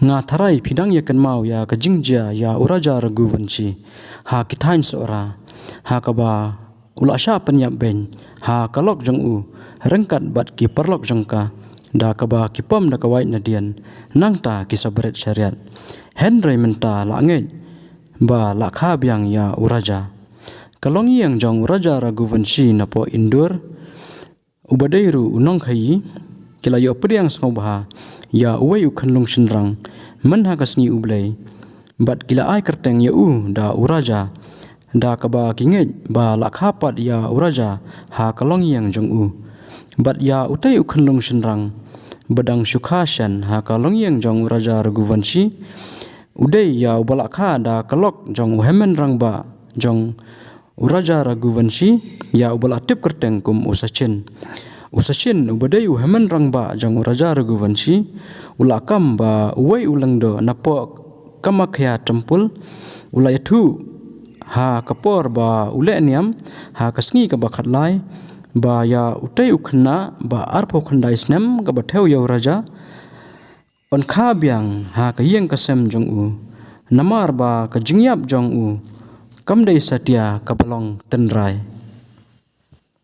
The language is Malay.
Nga tharai pidang ya kenmau ya kajingjia ya uraja raguvanci ha kitain seora ha kaba ula sha penyap ben ha kalok jong u rengkat bat ki perlok jongka da kaba kipom da kawai nadian nangta kisabret syariat Henry menta lange ba lakha biang ya uraja kalong yang jong uraja raguvanci napo indur ubadairu unong khai kilayo pediang sngobaha ya uwei ukhanlung shinrang man ha kasngi ublai bat kila ai kerteng ya da uraja da kaba kinget ba lakha pat ya uraja ha kalong yang jong bat ya utai ukhanlung shinrang badang shukashan ha kalong yang jong uraja raguvanci udai ya ubalakha da kalok jong uhemen rang ba jong uraja raguvanci ya ubalatip kerteng kum usachin ubadai uhemen rang ba jong uraja raguvanci ulakam ba uwei ulangdo napo kamakhya tempul ulayathu ha kapor ba uleniam ha kasngi ka bakhatlai ba ya utai ukhna ba arpho khandai snem ka batheu ya uraja on kha biang ha ka yeng kasem jong namar ba ka jingyap jong kamdei satya kapalong tenrai